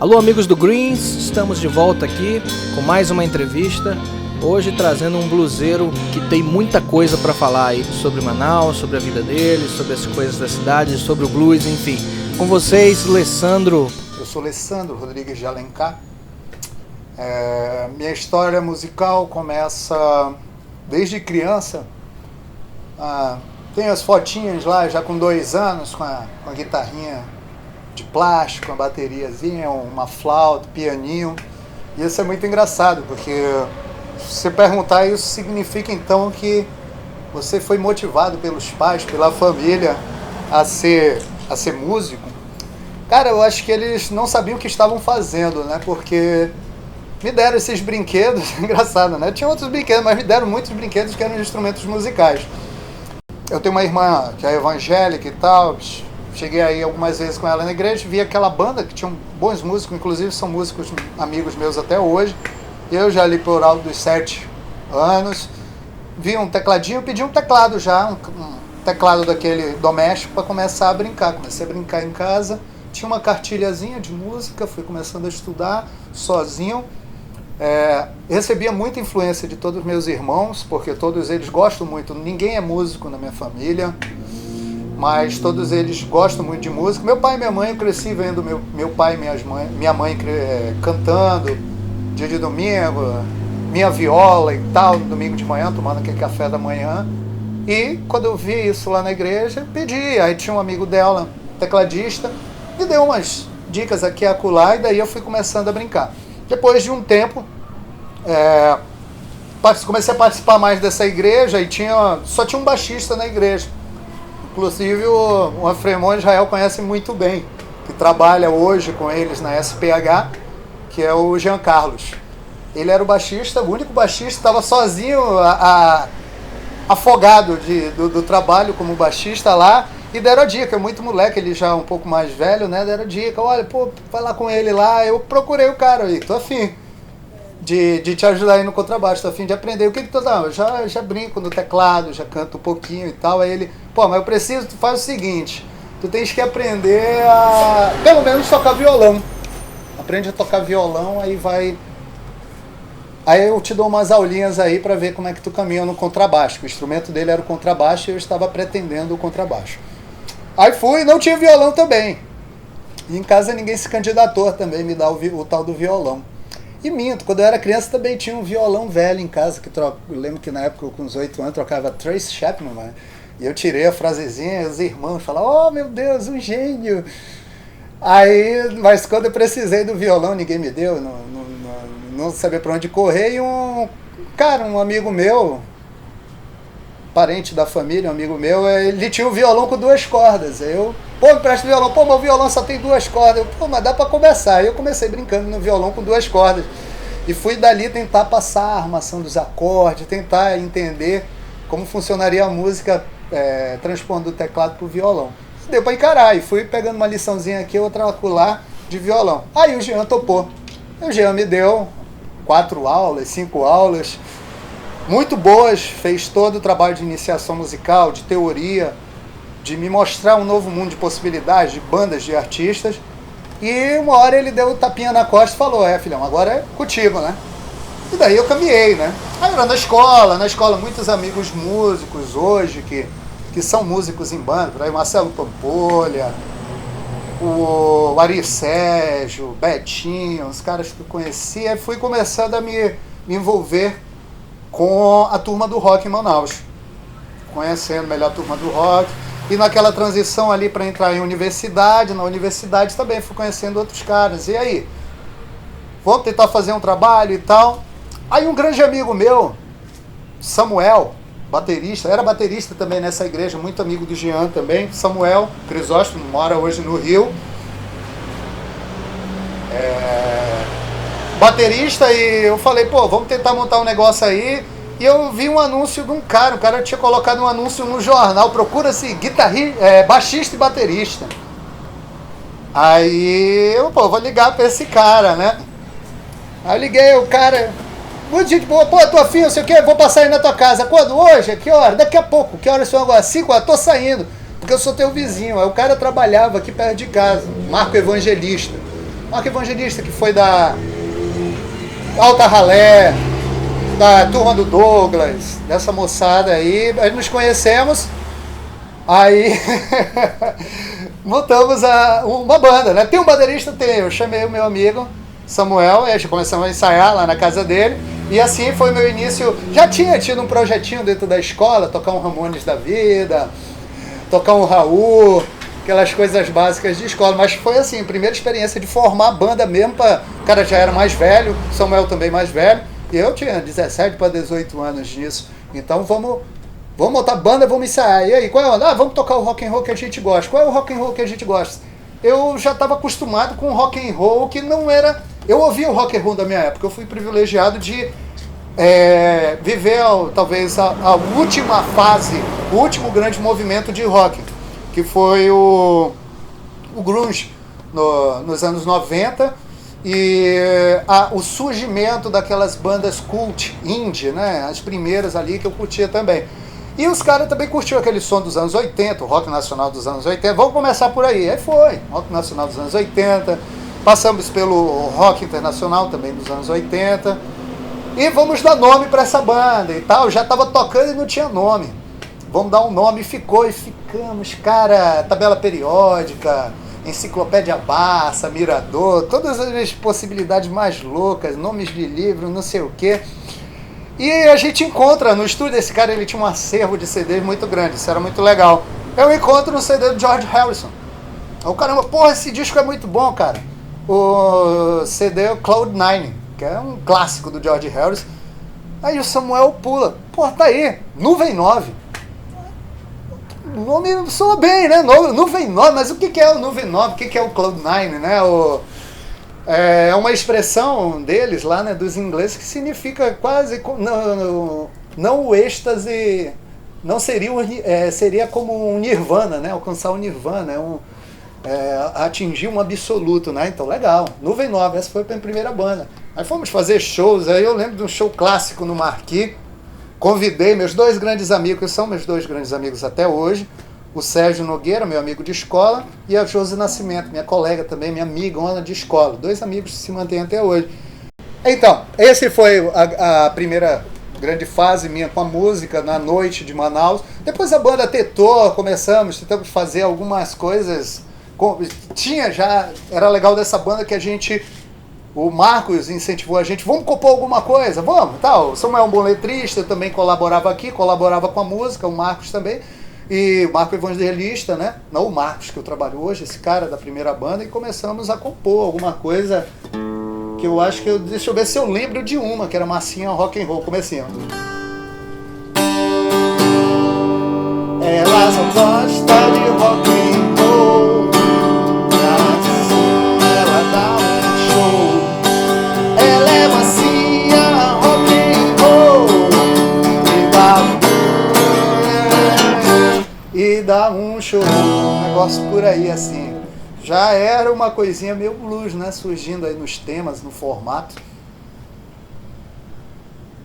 Alô, amigos do Greens, estamos de volta aqui com mais uma entrevista. Hoje trazendo um bluseiro que tem muita coisa para falar aí sobre Manaus, sobre a vida dele, sobre as coisas da cidade, sobre o blues, enfim. Com vocês, Alessandro. Eu sou Alessandro Rodrigues de Alencar. Minha história musical começa desde criança. Tenho as fotinhas lá já com 2 anos, com a guitarrinha de plástico, uma bateriazinha, uma flauta, pianinho. E isso é muito engraçado, porque se você perguntar, isso significa então que você foi motivado pelos pais, pela família a ser músico. Cara, eu acho que eles não sabiam o que estavam fazendo, né? Porque me deram esses brinquedos, engraçado, né? Tinha outros brinquedos, mas me deram muitos brinquedos que eram instrumentos musicais. Eu tenho uma irmã que é evangélica e tal. Cheguei aí algumas vezes com ela na igreja, vi aquela banda que tinha bons músicos, inclusive são músicos amigos meus até hoje. Eu já ali por alto dos 7 anos, vi um tecladinho, pedi um teclado já, um teclado daquele doméstico para começar a brincar. Comecei a brincar em casa, tinha uma cartilhazinha de música, fui começando a estudar sozinho. Recebia muita influência de todos os meus irmãos, porque todos eles gostam muito, ninguém é músico na minha família, mas todos eles gostam muito de música. Meu pai e minha mãe, eu cresci vendo meu pai e minha mãe cantando, dia de domingo, minha viola e tal, no domingo de manhã, tomando aquele café da manhã. E quando eu vi isso lá na igreja, pedi, aí tinha um amigo dela, tecladista, me deu umas dicas aqui e acolá, e daí eu fui começando a brincar. Depois de um tempo, comecei a participar mais dessa igreja e só tinha um baixista na igreja. Inclusive o Afremon Israel conhece muito bem, que trabalha hoje com eles na SPH, que é o Jean Carlos. Ele era o baixista, o único baixista, estava sozinho, afogado do trabalho como baixista lá, e deram a dica, muito moleque, ele já um pouco mais velho, né, deram a dica, olha, vai lá com ele lá. Eu procurei o cara aí, tô afim de te ajudar aí no contrabaixo, tô afim de aprender. O que tu dá? Eu já brinco no teclado, já canto um pouquinho e tal. Aí ele, mas eu preciso, tu faz o seguinte, tu tens que aprender a, pelo menos, tocar violão. Aprende a tocar violão, aí eu te dou umas aulinhas aí pra ver como é que tu caminha no contrabaixo. O instrumento dele era o contrabaixo e eu estava pretendendo o contrabaixo. Aí fui, não tinha violão também. E em casa ninguém se candidatou também, me dá o tal do violão. E minto, quando eu era criança também tinha um violão velho em casa, eu lembro que na época, com uns 8 anos, trocava Tracy Chapman, né? E eu tirei a frasezinha, e os irmãos falavam, oh meu Deus, um gênio! Aí, mas quando eu precisei do violão, ninguém me deu, não sabia para onde correr, e um amigo meu, parente da família, um amigo meu, ele tinha um violão com 2 cordas. Eu, me presta o violão, meu violão só tem 2 cordas. Mas dá para começar. Aí eu comecei brincando no violão com 2 cordas. E fui dali tentar passar a armação dos acordes, tentar entender como funcionaria a música, transpondo do teclado para o violão. Deu para encarar, e fui pegando uma liçãozinha aqui, outra acolá de violão. Aí o Jean topou. O Jean me deu 4 aulas, 5 aulas, muito boas, fez todo o trabalho de iniciação musical, de teoria, de me mostrar um novo mundo de possibilidades, de bandas, de artistas. E uma hora ele deu um tapinha na costa e falou, filhão, agora é contigo, né? E daí eu caminhei, né? Aí eu era na escola muitos amigos músicos hoje que são músicos em banda, por aí Marcelo Pampolha, o Ari Sérgio, o Betinho, os caras que eu conhecia, e fui começando a me envolver com a turma do rock em Manaus, conhecendo melhor a turma do rock, e naquela transição ali para entrar em universidade, na universidade também fui conhecendo outros caras. E aí, vamos tentar fazer um trabalho e tal. Aí um grande amigo meu, Samuel, baterista, era baterista também nessa igreja, muito amigo do Jean também, Samuel Crisóstomo, mora hoje no Rio, baterista, e eu falei, vamos tentar montar um negócio aí. E eu vi um anúncio de um cara, o cara tinha colocado um anúncio no jornal, procura-se baixista e baterista. Aí eu, vou ligar pra esse cara, né? Aí eu liguei, o cara, muita gente boa, tô afim, não sei o que, vou passar aí na tua casa. Quando? Hoje? Que hora? Daqui a pouco. Que horas são agora? 5 horas? Tô saindo, porque eu sou teu vizinho. Aí o cara trabalhava aqui perto de casa, Marco Evangelista. Marco Evangelista, que foi da Alta Ralé, da turma do Douglas, dessa moçada aí. Aí nos conhecemos, aí montamos uma banda, né? Tem um baterista? Tem. Eu chamei o meu amigo Samuel, e a gente começamos a ensaiar lá na casa dele. E assim foi meu início. Já tinha tido um projetinho dentro da escola, tocar um Ramones da vida, tocar um Raul, aquelas coisas básicas de escola. Mas foi assim, a primeira experiência de formar banda mesmo. O cara já era mais velho, Samuel também mais velho. E eu tinha 17 para 18 anos disso. Então vamos montar banda, vamos ensaiar. E aí, qual é a onda? Vamos tocar o rock and roll que a gente gosta. Qual é o rock and roll que a gente gosta? Eu já estava acostumado com o rock and roll que não era... Eu ouvia o rock and roll da minha época. Eu fui privilegiado de viver talvez a última fase, o último grande movimento de rock, que foi o grunge nos anos 90 e o surgimento daquelas bandas cult indie, né? As primeiras ali que eu curtia também. E os caras também curtiam aquele som dos anos 80, o rock nacional dos anos 80. Vamos começar por aí. Aí foi, rock nacional dos anos 80. Passamos pelo rock internacional também dos anos 80. E vamos dar nome para essa banda e tal. Já estava tocando e não tinha nome. Vamos dar um nome e ficamos, cara, tabela periódica, enciclopédia Barça, Mirador, todas as possibilidades mais loucas, nomes de livro, não sei o quê. E a gente encontra no estúdio desse cara, ele tinha um acervo de CDs muito grande, isso era muito legal. Eu encontro um CD do George Harrison. O caramba, porra, esse disco é muito bom, cara. O CD é o Cloud9, que é um clássico do George Harrison. Aí o Samuel pula, pô, tá aí, Nuvem 9. O nome soa bem, né? Nuvem 9, mas o que é o Nuvem 9? O que é o Cloud9, né? É uma expressão deles lá, né, dos ingleses, que significa quase... Não o êxtase... Não seria como um nirvana, né? Alcançar o nirvana, atingir um absoluto, né? Então, legal. Nuvem 9, essa foi a minha primeira banda. Aí fomos fazer shows, aí eu lembro de um show clássico no Marquis. Convidei meus dois grandes amigos, que são meus dois grandes amigos até hoje, o Sérgio Nogueira, meu amigo de escola, e a Josi Nascimento, minha colega também, minha amigona de escola. Dois amigos que se mantêm até hoje. Então, esse foi a primeira grande fase minha com a música na noite de Manaus. Depois a banda tentamos fazer algumas coisas. Era legal dessa banda que o Marcos incentivou a gente, vamos compor alguma coisa, vamos, tal. O Samuel é um bom letrista, também colaborava com a música, o Marcos também. E o Marco Evangelista, né? Não o Marcos que eu trabalho hoje, esse cara da primeira banda, e começamos a compor alguma coisa que eu acho que deixa eu ver se eu lembro de uma, que era Massinha Rock and Roll, comecinho. Ela só gosta de rock and roll, ela dá um show, ela é massinha rock and roll, e dá um show, um negócio por aí assim. Já era uma coisinha meio blues, né? Surgindo aí nos temas, no formato.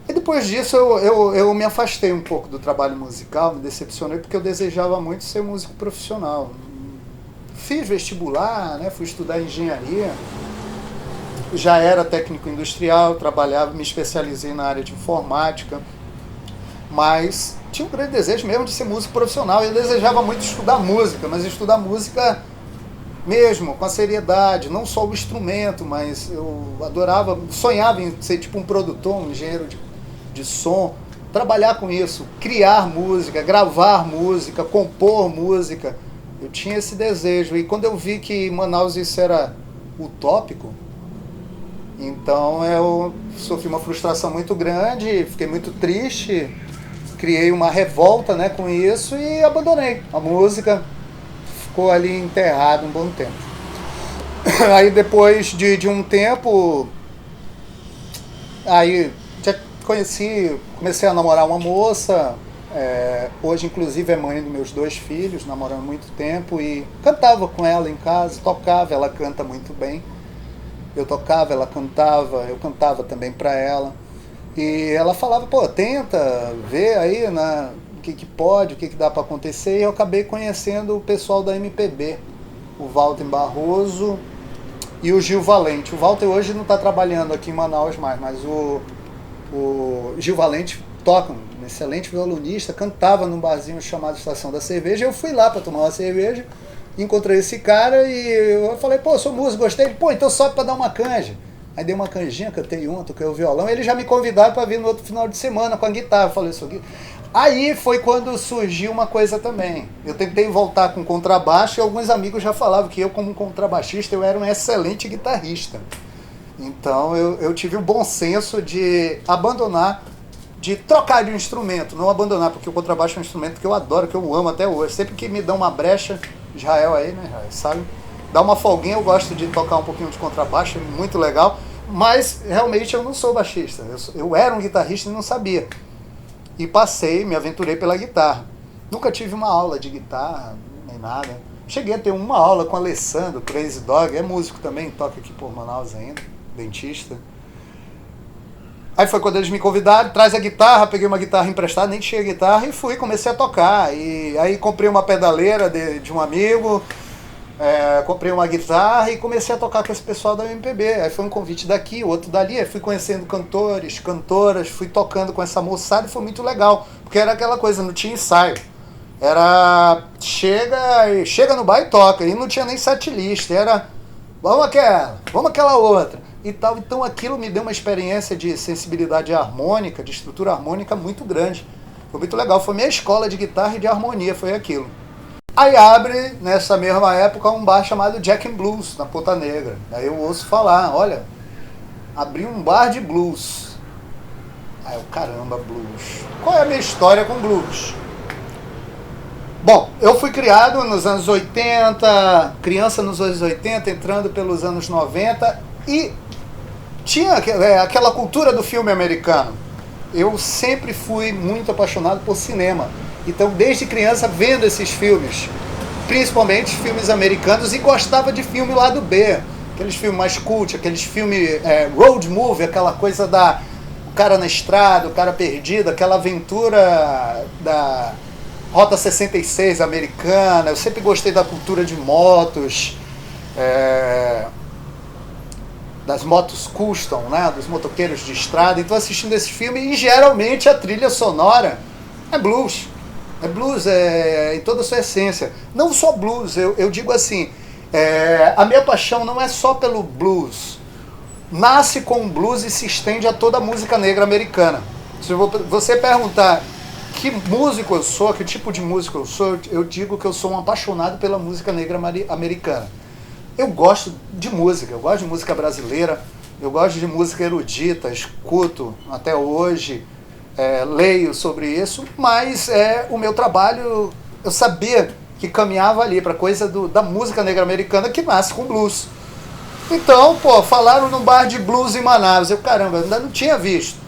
E depois disso eu me afastei um pouco do trabalho musical, me decepcionei porque eu desejava muito ser músico profissional. Fiz vestibular, né? Fui estudar engenharia. Já era técnico industrial, trabalhava, me especializei na área de informática. Mas tinha um grande desejo mesmo de ser músico profissional. Eu desejava muito estudar música, mas estudar música mesmo, com a seriedade, não só o instrumento, mas eu adorava, sonhava em ser tipo um produtor, um engenheiro de som, trabalhar com isso, criar música, gravar música, compor música. Eu tinha esse desejo. E quando eu vi que em Manaus isso era utópico, então eu sofri uma frustração muito grande, fiquei muito triste, criei uma revolta, né, com isso e abandonei a música. Ficou ali enterrado um bom tempo. Aí depois de um tempo, aí já comecei a namorar uma moça, hoje inclusive é mãe dos meus 2 filhos, namorando muito tempo, e cantava com ela em casa, tocava, ela canta muito bem. Eu tocava, ela cantava, eu cantava também para ela. E ela falava, pô, tenta ver aí, né, o que pode, o que dá para acontecer. E eu acabei conhecendo o pessoal da MPB, o Walter Barroso, e o Gil Valente. O Walter hoje não está trabalhando aqui em Manaus mais, mas o Gil Valente toca, um excelente violonista, cantava num barzinho chamado Estação da Cerveja. Eu fui lá para tomar uma cerveja, encontrei esse cara e eu falei, pô, eu sou músico, gostei. Pô, então sobe para dar uma canja. Aí dei uma canjinha, cantei uma, toquei o violão. Eles já me convidaram para vir no outro final de semana com a guitarra. Eu falei, isso aqui. Aí foi quando surgiu uma coisa também. Eu tentei voltar com contrabaixo e alguns amigos já falavam que eu, como contrabaixista, eu era um excelente guitarrista. Então eu tive o bom senso de abandonar, de trocar de um instrumento, não abandonar, porque o contrabaixo é um instrumento que eu adoro, que eu amo até hoje. Sempre que me dão uma brecha, Israel aí, né, Israel, sabe? Dá uma folguinha, eu gosto de tocar um pouquinho de contrabaixo, é muito legal. Mas realmente eu não sou baixista. Eu era um guitarrista e não sabia. E passei, me aventurei pela guitarra. Nunca tive uma aula de guitarra, nem nada. Cheguei a ter uma aula com o Alessandro, Crazy Dog, é músico também, toca aqui por Manaus ainda, dentista. Aí foi quando eles me convidaram, traz a guitarra, peguei uma guitarra emprestada, nem tinha guitarra, e fui, comecei a tocar. E aí comprei uma pedaleira de um amigo, comprei uma guitarra e comecei a tocar com esse pessoal da MPB. Aí foi um convite daqui, outro dali, aí fui conhecendo cantores, cantoras, fui tocando com essa moçada e foi muito legal, porque era aquela coisa, não tinha ensaio. Era chega no bar e toca, e não tinha nem setlist, era vamos aquela outra e tal. Então aquilo me deu uma experiência de sensibilidade harmônica, de estrutura harmônica muito grande. Foi muito legal, foi minha escola de guitarra e de harmonia, foi aquilo. Aí abre, nessa mesma época, um bar chamado Jack and Blues, na Ponta Negra. Aí eu ouço falar, olha, abri um bar de blues. Aí eu, caramba, blues. Qual é a minha história com blues? Bom, eu fui criado nos anos 80, criança nos anos 80, entrando pelos anos 90, e tinha aquela cultura do filme americano. Eu sempre fui muito apaixonado por cinema. Então, desde criança, vendo esses filmes, principalmente filmes americanos, e gostava de filme lado B, aqueles filmes mais cult, aqueles filmes road movie, aquela coisa o cara na estrada, o cara perdido, aquela aventura da Rota 66 americana. Eu sempre gostei da cultura de motos, das motos custom, né, dos motoqueiros de estrada. Então, assistindo esse filme, e geralmente a trilha sonora é blues. É blues em toda a sua essência. Não só blues, eu digo assim, a minha paixão não é só pelo blues. Nasce com o blues e se estende a toda a música negra americana. Se você perguntar que músico eu sou, que tipo de músico eu sou, eu digo que eu sou um apaixonado pela música negra americana. Eu gosto de música brasileira, eu gosto de música erudita, escuto até hoje, leio sobre isso, mas o meu trabalho, eu sabia que caminhava ali para coisa da música negra americana que nasce com blues. Então, falaram num bar de blues em Manaus. Eu, caramba, ainda não tinha visto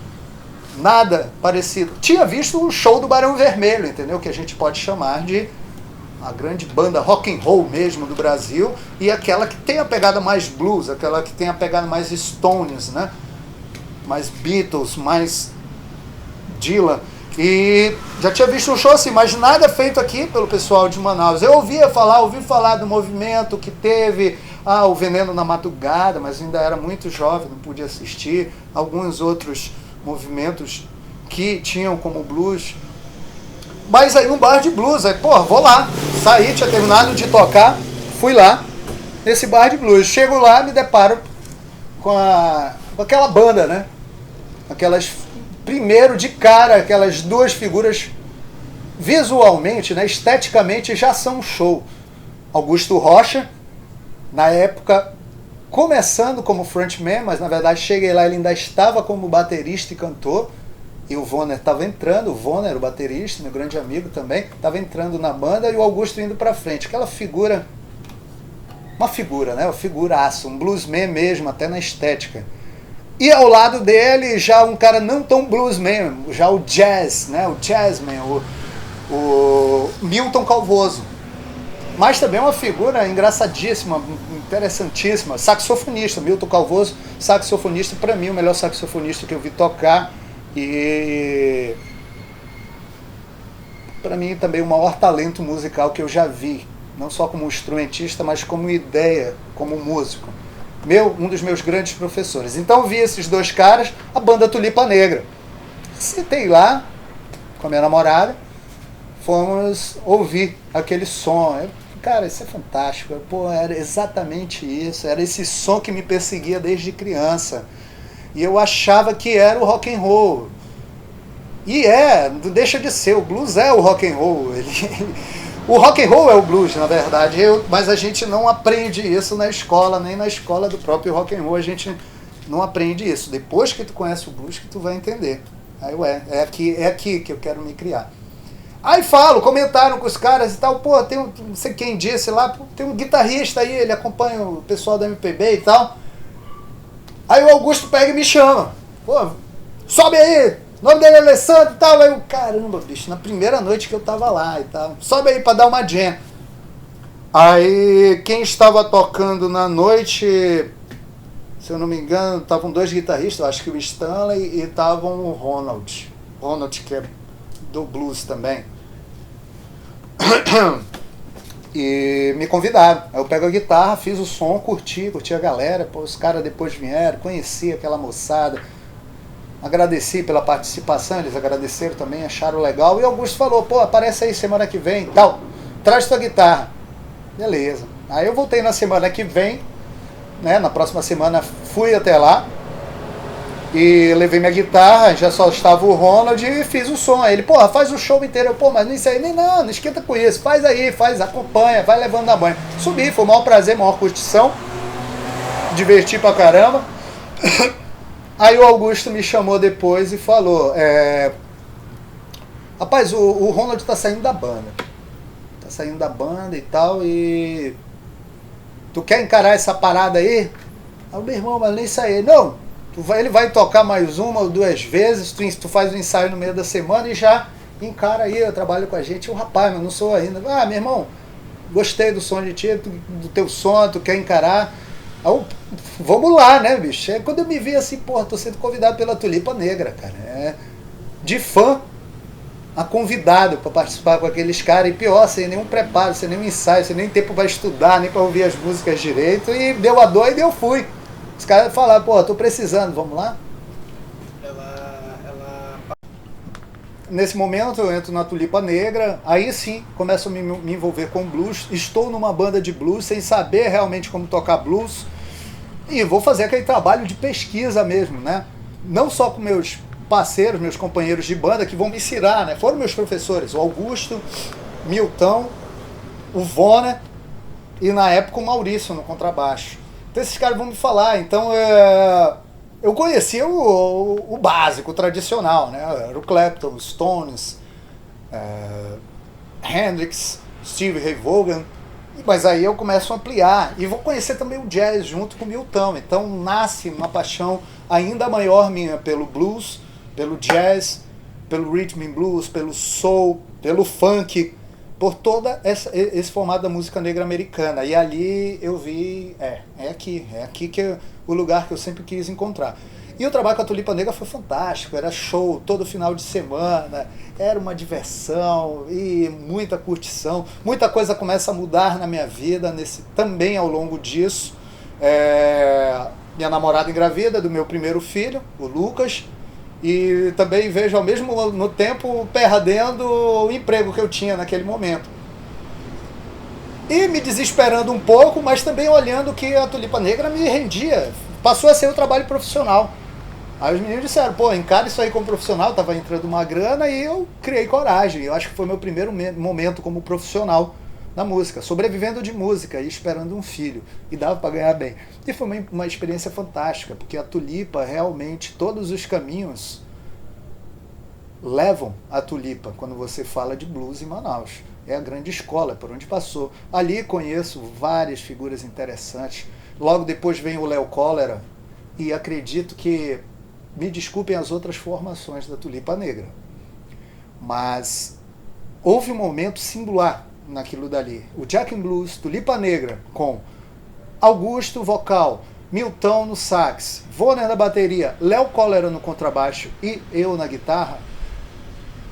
nada parecido. Tinha visto um show do Barão Vermelho, entendeu? Que a gente pode chamar de a grande banda rock and roll mesmo do Brasil, e aquela que tem a pegada mais blues, aquela que tem a pegada mais Stones, né? Mais Beatles, mais Dylan. E já tinha visto um show assim, mas nada feito aqui pelo pessoal de Manaus. Eu ouvi falar do movimento que teve, o Veneno na Madrugada, mas ainda era muito jovem, não podia assistir. Alguns outros movimentos que tinham como blues. Mas aí um bar de blues, aí vou lá. Saí, tinha terminado de tocar, fui lá, nesse bar de blues. Chego lá, me deparo com aquela banda, né? Primeiro, de cara, aquelas duas figuras visualmente, né, esteticamente, já são um show. Augusto Rocha, na época, começando como frontman, mas na verdade cheguei lá, ele ainda estava como baterista e cantor, e o Vonner estava entrando, o Vonner, o baterista, meu grande amigo também, estava entrando na banda, e o Augusto indo para frente. Aquela figura, uma figura, né, uma figuraça, um bluesman mesmo, até na estética. E ao lado dele, já um cara não tão bluesman, já o jazz, né? O jazzman, o Milton Calvoso. Mas também uma figura engraçadíssima, interessantíssima, saxofonista. Milton Calvoso, saxofonista, para mim o melhor saxofonista que eu vi tocar. E para mim também o maior talento musical que eu já vi. Não só como instrumentista, mas como ideia, como músico. um dos meus grandes professores. Então eu vi esses dois caras, a banda Tulipa Negra. Sentei lá com a minha namorada, fomos ouvir aquele som. Cara, isso é fantástico. Pô, era exatamente isso. Era esse som que me perseguia desde criança. E eu achava que era o rock and roll. E não deixa de ser. O blues é o rock and roll. O rock and roll é o blues, na verdade. Mas a gente não aprende isso na escola, nem na escola do próprio rock and roll. A gente não aprende isso. Depois que tu conhece o blues que tu vai entender. Aí, é aqui que eu quero me criar. Aí comentaram com os caras e tal, pô, tem não sei quem disse lá, tem um guitarrista aí, ele acompanha o pessoal da MPB e tal. Aí o Augusto pega e me chama, pô, sobe aí, o nome dele é Alessandro e tal. Aí eu, caramba, bicho, na primeira noite que eu tava lá e tal, sobe aí pra dar uma jam. Aí quem estava tocando na noite, se eu não me engano, estavam dois guitarristas, eu acho que o Stanley e estavam o Ronald, que é do blues também. E me convidaram. Aí eu pego a guitarra, fiz o som, curti a galera. Pô, os caras depois vieram, conheci aquela moçada, agradeci pela participação, eles agradeceram também, acharam legal. E o Augusto falou, pô, aparece aí semana que vem, tal, traz tua guitarra. Beleza. Aí eu voltei na semana que vem, né, na próxima semana fui até lá e levei minha guitarra, já só estava o Ronald e fiz o som. Aí ele, porra, faz o show inteiro. Eu, pô, mas isso aí, não esquenta com isso, faz aí, acompanha, vai levando na banha. Subi, foi o maior prazer, maior curtição, diverti pra caramba. Aí o Augusto me chamou depois e falou, rapaz, o Ronald tá saindo da banda. E tal, e tu quer encarar essa parada aí? Aí o meu irmão, mas nem sair. Não, ele vai tocar mais uma ou duas vezes, tu faz um ensaio no meio da semana e já encara aí, eu trabalho com a gente. O rapaz, mas não sou ainda. Ah, meu irmão, gostei do som de ti, do teu som, tu quer encarar? Aí, vamos lá, né, bicho? Quando eu me vi assim, porra, tô sendo convidado pela Tulipa Negra, cara. De fã a convidado para participar com aqueles caras, e pior, sem nenhum preparo, sem nenhum ensaio, sem nem tempo para estudar, nem para ouvir as músicas direito, e deu a dor e eu fui. Os caras falaram, pô, tô precisando, vamos lá? Nesse momento eu entro na Tulipa Negra, aí sim começo a me envolver com blues, estou numa banda de blues sem saber realmente como tocar blues, e vou fazer aquele trabalho de pesquisa mesmo, né? Não só com meus parceiros, meus companheiros de banda que vão me ensinar, né? Foram meus professores, o Augusto, Milton, o Vona e na época o Maurício no contrabaixo. Então esses caras vão me falar. Então eu conhecia o básico, o tradicional, né? Era o Clapton, Stones, Hendrix, Steve Ray Vaughan. Mas aí eu começo a ampliar e vou conhecer também o jazz junto com o Milton. Então nasce uma paixão ainda maior minha pelo blues, pelo jazz, pelo rhythm and blues, pelo soul, pelo funk, por todo esse formato da música negra americana. E ali eu vi, é aqui que é o lugar que eu sempre quis encontrar. E o trabalho com a Tulipa Negra foi fantástico, era show todo final de semana, era uma diversão e muita curtição. Muita coisa começa a mudar na minha vida também ao longo disso. Minha namorada engravida do meu primeiro filho, o Lucas, e também vejo ao mesmo tempo perdendo o emprego que eu tinha naquele momento. E me desesperando um pouco, mas também olhando que a Tulipa Negra me rendia, passou a ser o trabalho profissional. Aí os meninos disseram, pô, encara isso aí como profissional, tava entrando uma grana, e eu criei coragem. Eu acho que foi meu primeiro momento como profissional na música, sobrevivendo de música e esperando um filho, e dava para ganhar bem. E foi uma experiência fantástica, porque a Tulipa realmente, todos os caminhos levam a Tulipa quando você fala de blues em Manaus. É a grande escola por onde passou. Ali conheço várias figuras interessantes. Logo depois vem o Léo Cólera, e acredito que, me desculpem as outras formações da Tulipa Negra, mas houve um momento singular naquilo dali. O Jack and Blues, Tulipa Negra, com Augusto vocal, Milton no sax, Vona na bateria, Léo Cólera no contrabaixo e eu na guitarra,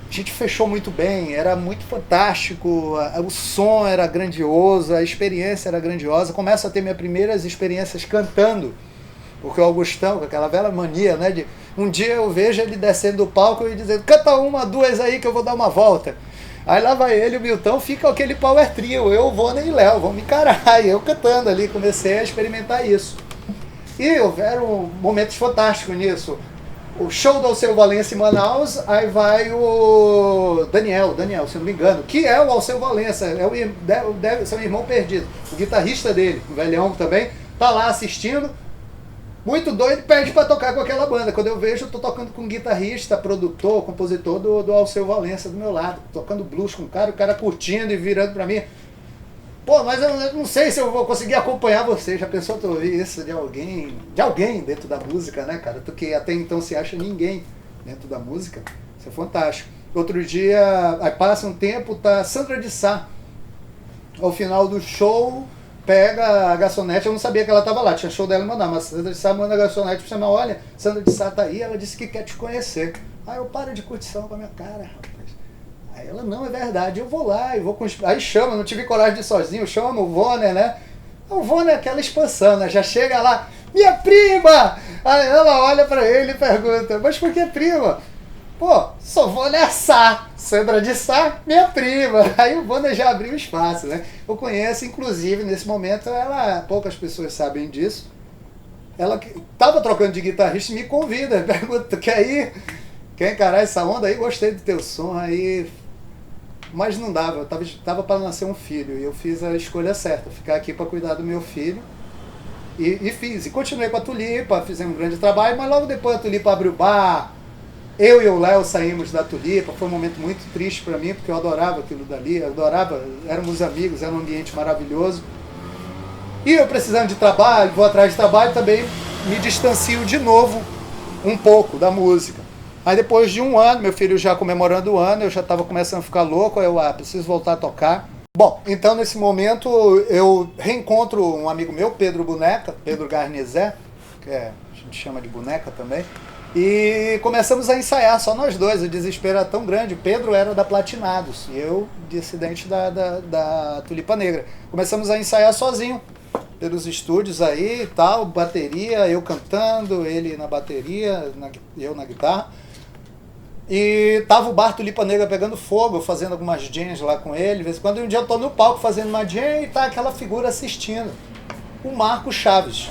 A gente fechou muito bem, era muito fantástico, o som era grandioso, a experiência era grandiosa. Começo a ter minhas primeiras experiências cantando, porque o Augustão, com aquela velha mania, né, de um dia eu vejo ele descendo do palco e dizendo, canta uma, duas aí que eu vou dar uma volta. Aí lá vai ele, o Milton, fica aquele power trio, eu, Vona e Léo, vamos encarar. E eu cantando ali, comecei a experimentar isso. E houveram momentos fantásticos nisso. O show do Alceu Valença em Manaus, aí vai o Daniel, se não me engano, que é o Alceu Valença, deve ser um irmão perdido, o guitarrista dele, o velhão também, tá lá assistindo, muito doido, pede pra tocar com aquela banda. Quando eu vejo, eu tô tocando com um guitarrista, produtor, compositor do Alceu Valença do meu lado, tocando blues com o cara curtindo e virando pra mim. Pô, mas eu não sei se eu vou conseguir acompanhar você. Já pensou tu ouvir isso de alguém dentro da música, né, cara? Tu que até então se acha ninguém dentro da música. Isso é fantástico. Outro dia, aí passa um tempo, tá Sandra de Sá. Ao final do show, pega a garçonete, eu não sabia que ela tava lá, tinha show dela e mandar, mas Sandra de Sá manda a garçonete pra você, olha, Sandra de Sá tá aí, ela disse que quer te conhecer. Aí eu paro de curtição com a minha cara, rapaz. Aí ela, não, é verdade, eu vou lá, aí chama, não tive coragem de ir sozinho, chama o Vonner, né? O Vonner é aquela expansão, né? Já chega lá, minha prima! Aí ela olha pra ele e pergunta, mas por que prima? Pô, sou Vonner Sá, Sandra de Sá, minha prima. Aí o Vonner já abriu espaço, né? Eu conheço, inclusive, nesse momento, poucas pessoas sabem disso, ela que tava trocando de guitarrista e me convida, pergunta, quer ir? Quer encarar essa onda aí? Gostei do teu som, aí... Mas não dava, eu tava para nascer um filho e eu fiz a escolha certa, ficar aqui para cuidar do meu filho e fiz. E continuei com a Tulipa, fizemos um grande trabalho, mas logo depois a Tulipa abriu o bar, eu e o Léo saímos da Tulipa, foi um momento muito triste para mim, porque eu adorava aquilo dali, eu adorava, éramos amigos, era um ambiente maravilhoso. E eu precisando de trabalho, vou atrás de trabalho, também me distancio de novo um pouco da música. Aí depois de um ano, meu filho já comemorando o ano, eu já estava começando a ficar louco, aí eu preciso voltar a tocar. Bom, então nesse momento eu reencontro um amigo meu, Pedro Boneca, Pedro Garnizé, que a gente chama de Boneca também, e começamos a ensaiar, só nós dois, o desespero era tão grande. O Pedro era da Platinados, e eu, dissidente da Tulipa Negra. Começamos a ensaiar sozinho, pelos estúdios aí e tal, bateria, eu cantando, ele na bateria, eu na guitarra. E tava o bar Tulipa Negra pegando fogo, fazendo algumas jams lá com ele. De vez em quando um dia eu tô no palco fazendo uma jam e tá aquela figura assistindo. O Marco Chaves.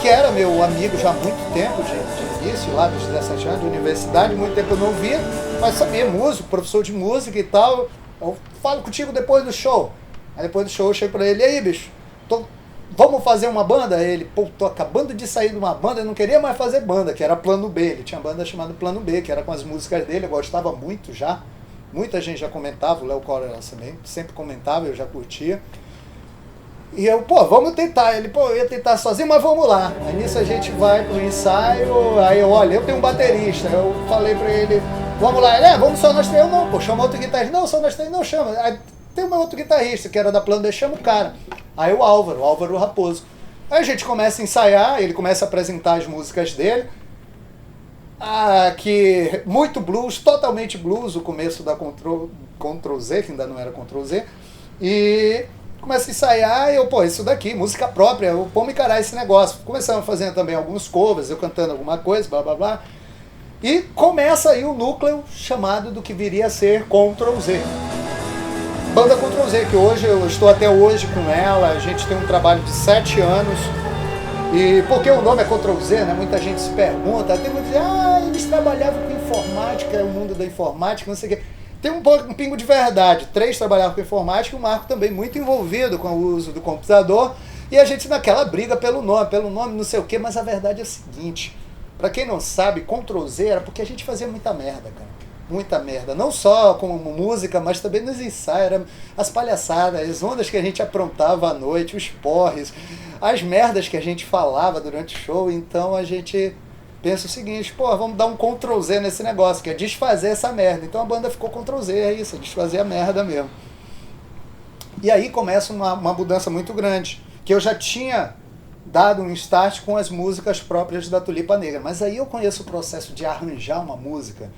Que era meu amigo já há muito tempo, de início, lá dos 17 anos, de universidade, muito tempo eu não via, mas sabia, músico, professor de música e tal. Eu falo contigo depois do show. Aí depois do show eu cheguei pra ele, e aí bicho, vamos fazer uma banda? Ele, pô, tô acabando de sair de uma banda, eu não queria mais fazer banda, que era Plano B. Ele tinha uma banda chamada Plano B, que era com as músicas dele, eu gostava muito já. Muita gente já comentava, o Léo Cora também, sempre comentava, eu já curtia. E eu, pô, vamos tentar. Ele, pô, eu ia tentar sozinho, mas vamos lá. Aí nisso a gente vai pro ensaio, aí eu, olha, eu tenho um baterista. Eu falei pra ele, vamos lá. Ele, vamos só nós três. Eu, não, pô, chama outro guitarrista. Não, só nós três, não, chama. Aí tem um outro guitarrista, que era da Plano B, chama o cara. Aí o Álvaro Raposo. Aí a gente começa a ensaiar, ele começa a apresentar as músicas dele. Que muito blues, totalmente blues, o começo da Ctrl Z, que ainda não era Ctrl Z. E começa a ensaiar e eu, pô, isso daqui, música própria, vamos encarar esse negócio. Começamos fazendo também alguns covers, eu cantando alguma coisa, blá blá blá. E começa aí o núcleo chamado do que viria a ser Ctrl Z. Banda Ctrl Z, que hoje eu estou até hoje com ela, a gente tem um trabalho de 7 anos. E porque o nome é Ctrl Z, né? Muita gente se pergunta, tem muita gente, eles trabalhavam com informática, o mundo da informática, não sei o quê. Tem um pingo de verdade. 3 trabalhavam com informática, o Marco também muito envolvido com o uso do computador. E a gente naquela briga pelo nome, não sei o quê, mas a verdade é o seguinte, pra quem não sabe, Ctrl Z era porque a gente fazia muita merda, cara. Muita merda, não só com música, mas também nos ensaios, as palhaçadas, as ondas que a gente aprontava à noite, os porres, as merdas que a gente falava durante o show. Então a gente pensa o seguinte, pô, vamos dar um Ctrl Z nesse negócio, que é desfazer essa merda. Então a banda ficou Ctrl Z, é isso, é desfazer a merda mesmo. E aí começa uma mudança muito grande, que eu já tinha dado um start com as músicas próprias da Tulipa Negra, mas aí eu conheço o processo de arranjar uma música,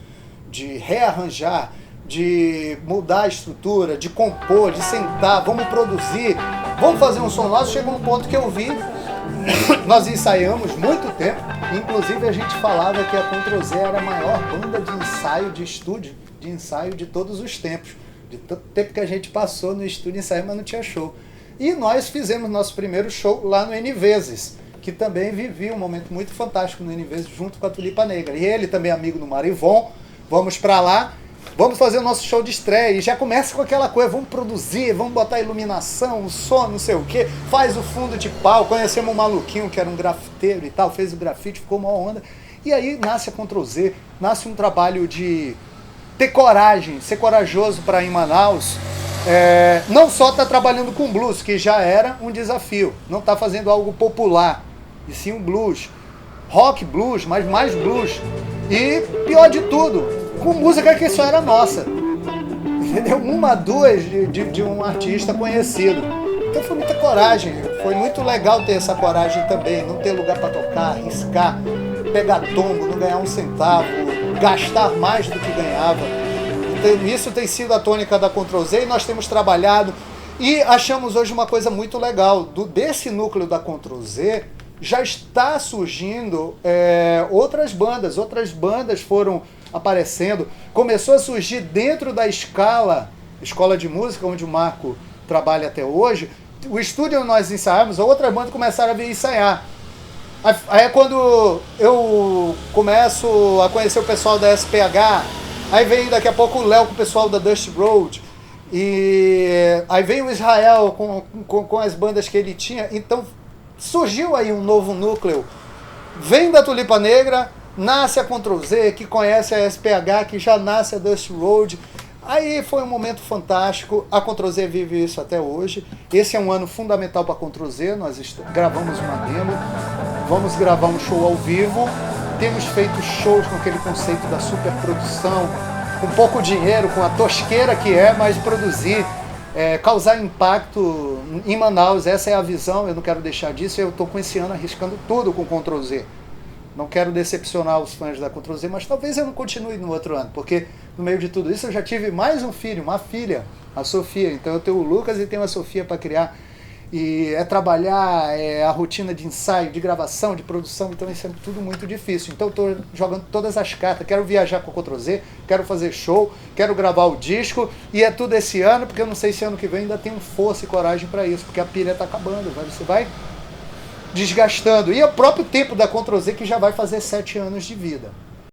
de rearranjar, de mudar a estrutura, de compor, de sentar, vamos produzir, vamos fazer um som nosso. Chegou um ponto que eu vi, nós ensaiamos muito tempo, inclusive a gente falava que a Ctrl Z era a maior banda de ensaio de estúdio, de ensaio de todos os tempos, de tanto tempo que a gente passou no estúdio ensaio, mas não tinha show. E nós fizemos nosso primeiro show lá no N Vezes, que também vivia um momento muito fantástico no N Vezes, junto com a Tulipa Negra. E ele também amigo do Marivon, vamos pra lá, vamos fazer o nosso show de estreia. E já começa com aquela coisa, vamos produzir, vamos botar iluminação, o som, não sei o quê, faz o fundo de pau. Conhecemos um maluquinho que era um grafiteiro e tal, fez o grafite, ficou uma onda. E aí nasce a Ctrl Z, nasce um trabalho de ter coragem, ser corajoso para ir em Manaus. Não só estar trabalhando com blues, que já era um desafio, não está fazendo algo popular, e sim um blues, rock blues, mas mais blues, e pior de tudo, com música que só era nossa, entendeu? Uma, duas de um artista conhecido. Então foi muita coragem, foi muito legal ter essa coragem também, não ter lugar para tocar, arriscar, pegar tombo, não ganhar um centavo, gastar mais do que ganhava. Então, isso tem sido a tônica da Ctrl Z, e nós temos trabalhado e achamos hoje uma coisa muito legal. Desse núcleo da Ctrl Z já está surgindo outras bandas foram aparecendo. Começou a surgir dentro da escola de música, onde o Marco trabalha até hoje. O estúdio onde nós ensaiamos, outras bandas começaram a vir ensaiar. Aí é quando eu começo a conhecer o pessoal da SPH, aí vem daqui a pouco o Léo com o pessoal da Dust Road, e aí vem o Israel com as bandas que ele tinha. Então surgiu aí um novo núcleo, vem da Tulipa Negra, nasce a Ctrl Z, que conhece a SPH, que já nasce a Dust Road. Aí foi um momento fantástico, a Ctrl Z vive isso até hoje. Esse é um ano fundamental para a Ctrl Z, nós gravamos uma demo, vamos gravar um show ao vivo, temos feito shows com aquele conceito da superprodução, com pouco dinheiro, com a tosqueira que é, mas produzir, causar impacto em Manaus, essa é a visão, eu não quero deixar disso, eu estou com esse ano arriscando tudo com Ctrl Z. Não quero decepcionar os fãs da Ctrl Z, mas talvez eu não continue no outro ano, porque no meio de tudo isso eu já tive mais um filho, uma filha, a Sofia. Então eu tenho o Lucas e tenho a Sofia para criar. E trabalhar, a rotina de ensaio, de gravação, de produção, então isso é tudo muito difícil. Então eu estou jogando todas as cartas, quero viajar com a Ctrl Z, quero fazer show, quero gravar o disco, e é tudo esse ano, porque eu não sei se ano que vem ainda tenho força e coragem para isso, porque a pilha está acabando, você vai desgastando. E é o próprio tempo da Ctrl Z, que já vai fazer 7 anos de vida.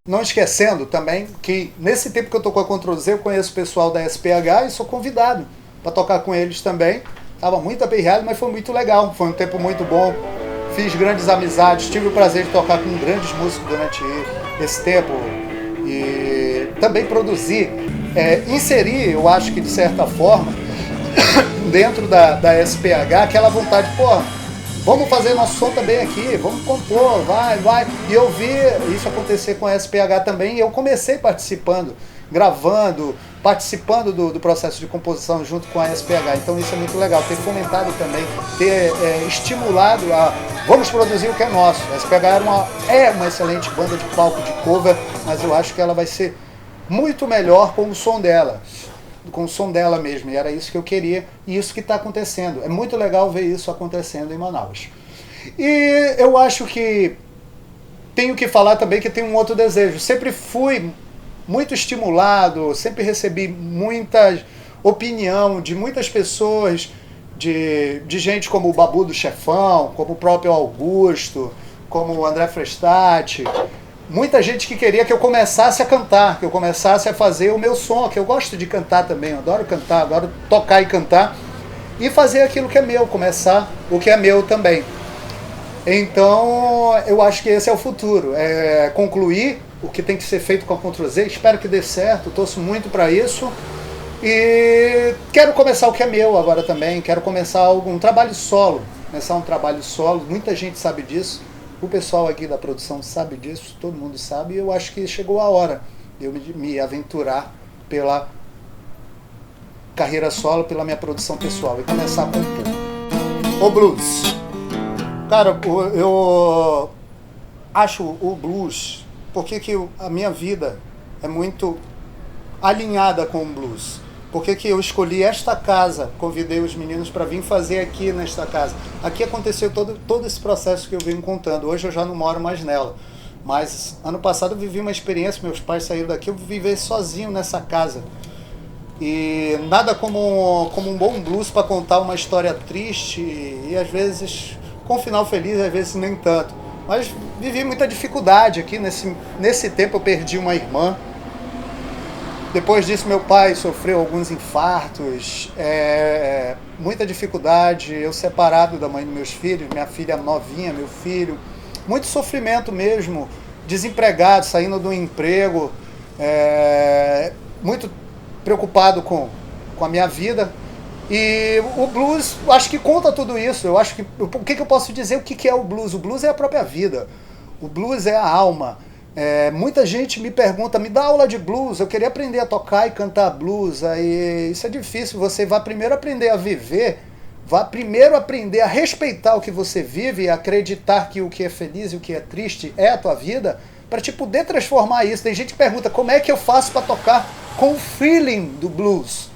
Não esquecendo também que nesse tempo que eu estou com a Ctrl Z, eu conheço o pessoal da SPH e sou convidado para tocar com eles também. Estava muito aperreado, mas foi muito legal. Foi um tempo muito bom. Fiz grandes amizades, tive o prazer de tocar com grandes músicos durante esse tempo. E também produzir, inserir, eu acho que de certa forma, dentro da SPH, aquela vontade, vamos fazer nosso som também aqui, vamos compor, vai. E eu vi isso acontecer com a SPH também, e eu comecei participando, gravando, participando do processo de composição junto com a SPH. Então isso é muito legal, ter fomentado também, ter estimulado a vamos produzir o que é nosso. A SPH é uma excelente banda de palco, de cover, mas eu acho que ela vai ser muito melhor com o som dela. Com o som dela mesmo, e era isso que eu queria, e isso que está acontecendo. É muito legal ver isso acontecendo em Manaus. E eu acho que tenho que falar também que tenho um outro desejo. Sempre fui muito estimulado, sempre recebi muita opinião de muitas pessoas, de gente como o Babu do Chefão, como o próprio Augusto, como o André Frestati. Muita gente que queria que eu começasse a cantar, que eu começasse a fazer o meu som, que eu gosto de cantar também, eu adoro cantar, adoro tocar e cantar, e fazer aquilo que é meu, começar o que é meu também. Então, eu acho que esse é o futuro, concluir o que tem que ser feito com a Ctrl Z, espero que dê certo, torço muito para isso, e quero começar o que é meu agora também, quero começar um trabalho solo, muita gente sabe disso. O pessoal aqui da produção sabe disso, todo mundo sabe, e eu acho que chegou a hora de eu me aventurar pela carreira solo, pela minha produção pessoal, e começar a compor. O blues. Cara, eu acho o blues, porque que a minha vida é muito alinhada com o blues. Por que eu escolhi esta casa? Convidei os meninos para vir fazer aqui nesta casa. Aqui aconteceu todo esse processo que eu venho contando. Hoje eu já não moro mais nela. Mas ano passado eu vivi uma experiência, meus pais saíram daqui, eu vivi sozinho nessa casa. E nada como um bom blues para contar uma história triste e às vezes com um final feliz, às vezes nem tanto. Mas vivi muita dificuldade aqui. Nesse tempo eu perdi uma irmã. Depois disso meu pai sofreu alguns infartos, muita dificuldade, eu separado da mãe dos meus filhos, minha filha novinha, meu filho, muito sofrimento mesmo, desempregado, saindo do emprego, muito preocupado com a minha vida. E o blues, acho que conta tudo isso. Eu acho que, o que eu posso dizer? O que é o blues? O blues é a própria vida, o blues é a alma. Muita gente me pergunta, me dá aula de blues, eu queria aprender a tocar e cantar blues. Aí isso é difícil, você vai primeiro aprender a viver, vai primeiro aprender a respeitar o que você vive e acreditar que o que é feliz e o que é triste é a tua vida, para te poder transformar isso. Tem gente que pergunta, como é que eu faço para tocar com o feeling do blues?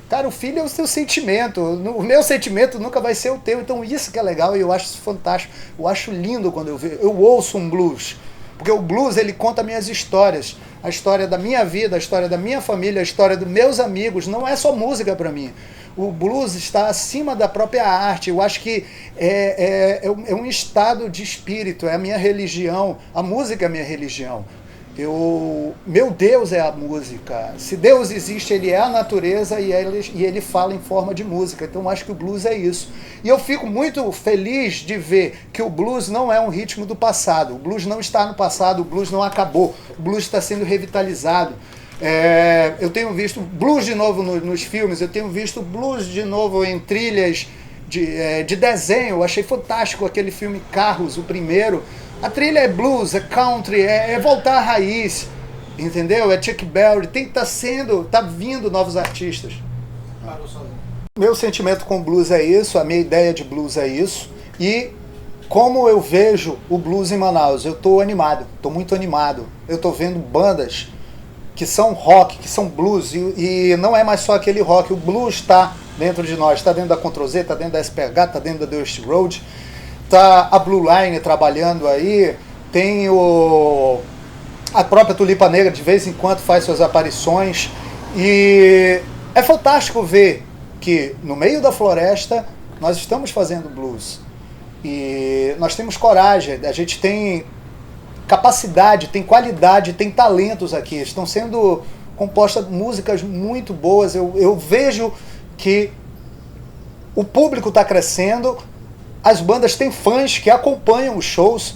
Cara, o feeling é o seu sentimento, o meu sentimento nunca vai ser o teu, então isso que é legal e eu acho isso fantástico. Eu acho lindo quando eu ouço um blues. Porque o blues, ele conta minhas histórias, a história da minha vida, a história da minha família, a história dos meus amigos. Não é só música para mim. O blues está acima da própria arte. Eu acho que é um estado de espírito, é a minha religião. A música é a minha religião. Meu Deus é a música. Se Deus existe, ele é a natureza e ele fala em forma de música. Então eu acho que o blues é isso. E eu fico muito feliz de ver que o blues não é um ritmo do passado. O blues não está no passado, o blues não acabou. O blues está sendo revitalizado. Eu tenho visto blues de novo nos filmes, eu tenho visto blues de novo em trilhas de desenho. Eu achei fantástico aquele filme Carros, o primeiro. A trilha é blues, é country, é voltar à raiz, entendeu? É Chuck Berry, tá vindo novos artistas. Meu sentimento com blues é isso, a minha ideia de blues é isso. E como eu vejo o blues em Manaus, eu tô animado, tô muito animado. Eu tô vendo bandas que são rock, que são blues, e não é mais só aquele rock, o blues está dentro de nós, está dentro da Ctrl-Z, está dentro da SPH, está dentro da Dusty Road. Tá a Blue Line trabalhando aí, tem a própria Tulipa Negra de vez em quando faz suas aparições, e é fantástico ver que no meio da floresta nós estamos fazendo blues e nós temos coragem, a gente tem capacidade, tem qualidade, tem talentos aqui, estão sendo compostas músicas muito boas. Eu vejo que o público está crescendo. As bandas têm fãs que acompanham os shows.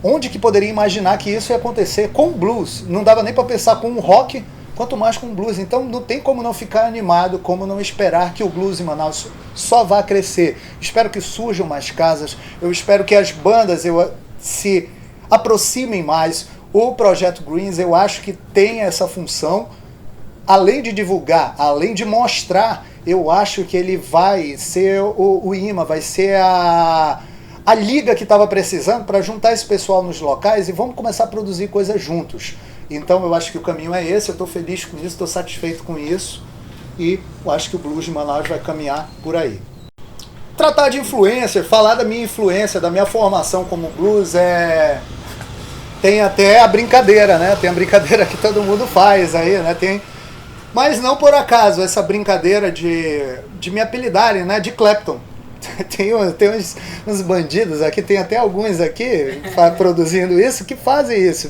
Onde que poderia imaginar que isso ia acontecer com o blues? Não dava nem para pensar com o rock, quanto mais com o blues. Então não tem como não ficar animado, como não esperar que o blues em Manaus só vá crescer. Espero que surjam mais casas, eu espero que as bandas se aproximem mais. O Projeto Greens, eu acho que tem essa função, além de divulgar, além de mostrar. Eu acho que ele vai ser o imã, vai ser a liga que estava precisando para juntar esse pessoal nos locais e vamos começar a produzir coisas juntos. Então eu acho que o caminho é esse, eu estou feliz com isso, estou satisfeito com isso e eu acho que o blues de Manaus vai caminhar por aí. Tratar de influência, falar da minha influência, da minha formação como blues, tem até a brincadeira, né? Tem a brincadeira que todo mundo faz aí, né? Mas não por acaso, essa brincadeira de me apelidarem, né, de Clapton. Tem uns bandidos aqui, tem até alguns aqui produzindo isso, que fazem isso,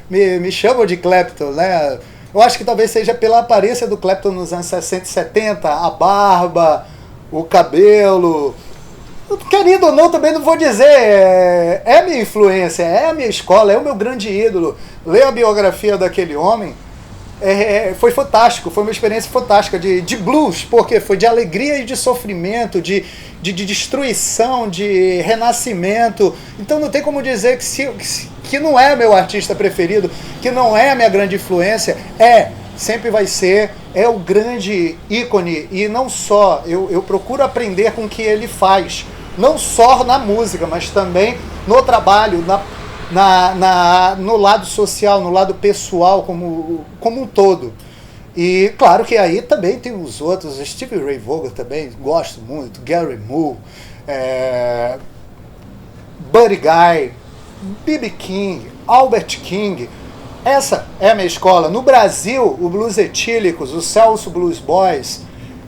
me chamam de Clapton, né? Eu acho que talvez seja pela aparência do Clapton nos anos 60 e 70, a barba, o cabelo. Querido ou não, também não vou dizer, é minha influência, é a minha escola, é o meu grande ídolo. Ler a biografia daquele homem, foi fantástico, foi uma experiência fantástica de blues, porque foi de alegria e de sofrimento, de destruição, de renascimento. Então não tem como dizer que não é meu artista preferido, que não é a minha grande influência. Sempre vai ser, é o grande ícone. E não só, eu procuro aprender com o que ele faz, não só na música, mas também no trabalho, no lado social, no lado pessoal como um todo. E claro que aí também tem os outros, Stevie Ray Vaughan também, gosto muito, Gary Moore, Buddy Guy, B.B. King, Albert King. Essa é a minha escola. No Brasil, o Blues Etílicos, o Celso Blues Boys,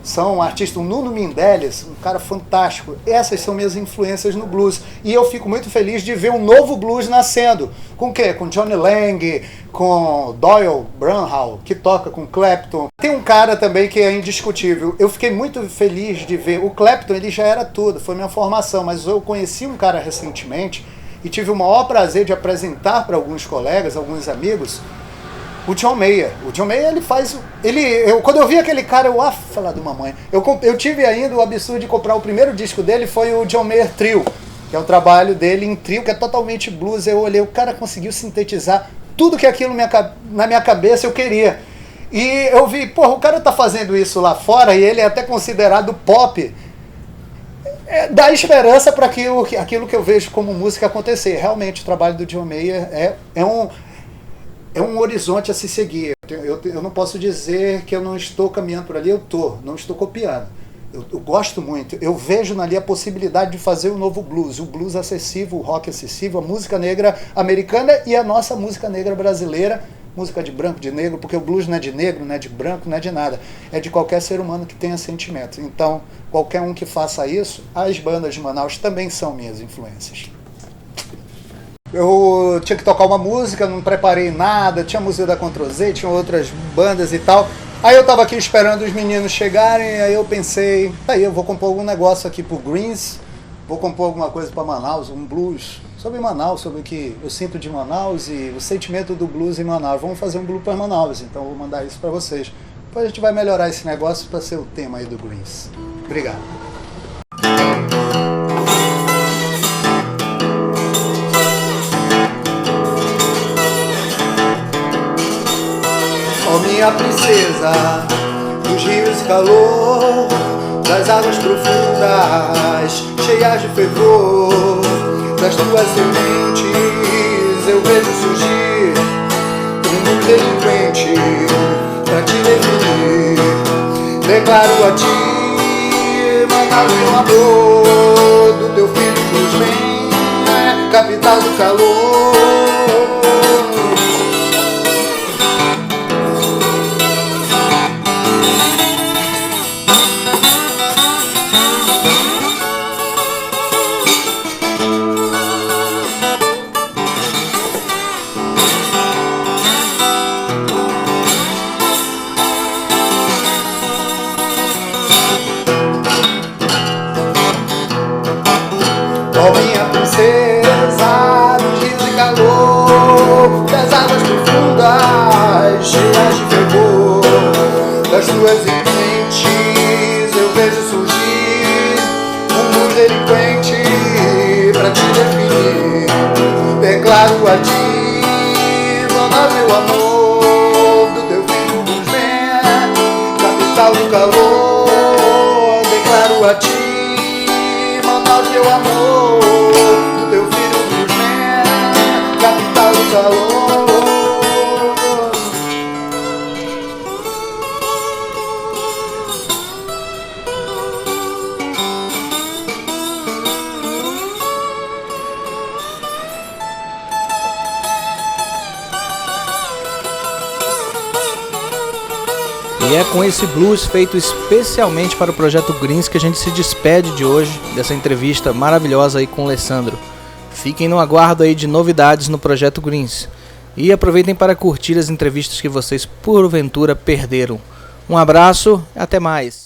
são artistas, o Nuno Mindeles, um cara fantástico. Essas são minhas influências no blues. E eu fico muito feliz de ver um novo blues nascendo. Com o quê? Com Johnny Lang, com Doyle Brunhall, que toca com Clapton. Tem um cara também que é indiscutível. Eu fiquei muito feliz de ver. O Clapton, ele já era tudo, foi minha formação, mas eu conheci um cara recentemente e tive o maior prazer de apresentar para alguns colegas, alguns amigos, o John Mayer. O John Mayer, ele faz... quando eu vi aquele cara, falar de mamãe. Eu tive ainda o absurdo de comprar o primeiro disco dele, foi o John Mayer Trio, que é o trabalho dele em trio, que é totalmente blues. Eu olhei, o cara conseguiu sintetizar tudo que aquilo na minha cabeça eu queria. E eu vi, o cara tá fazendo isso lá fora, e ele é até considerado pop. Dá esperança para aquilo que eu vejo como música acontecer. Realmente, o trabalho do John Mayer é um horizonte a se seguir. Eu não posso dizer que eu não estou caminhando por ali, não estou copiando. Eu gosto muito, eu vejo ali a possibilidade de fazer um novo blues, o blues acessível, o rock acessível, a música negra americana e a nossa música negra brasileira, música de branco, de negro, porque o blues não é de negro, não é de branco, não é de nada, é de qualquer ser humano que tenha sentimento. Então, qualquer um que faça isso, as bandas de Manaus também são minhas influências. Eu tinha que tocar uma música, não preparei nada, tinha música da Ctrl Z, tinha outras bandas e tal. Aí eu tava aqui esperando os meninos chegarem, aí eu pensei, eu vou compor algum negócio aqui pro Greens, vou compor alguma coisa para Manaus, um blues sobre Manaus, sobre o que eu sinto de Manaus e o sentimento do blues em Manaus. Vamos fazer um blues para Manaus, então eu vou mandar isso para vocês. Depois a gente vai melhorar esse negócio para ser o tema aí do Greens. Obrigado. Ó minha princesa, dos rios e calor, das águas profundas, cheias de fervor, das tuas sementes eu vejo surgir um delinquente pra te definir. Declaro a ti, Manaus, meu amor, do teu filho Cruzman, capital do calor. Ó minha princesa, dos rios e calor, das águas profundas, cheias de fervor, das tuas sementes eu vejo surgir um delinquente pra te definir. Declaro a ti, Manaus, meu amor, do teu filho Cruzman, capital do calor. Declaro a ti, meu amor, do teu filho Cruzman, capital do calor. E é com esse blues feito especialmente para o Projeto Greens que a gente se despede de hoje, dessa entrevista maravilhosa aí com o Alessandro. Fiquem no aguardo aí de novidades no Projeto Greens. E aproveitem para curtir as entrevistas que vocês porventura perderam. Um abraço e até mais.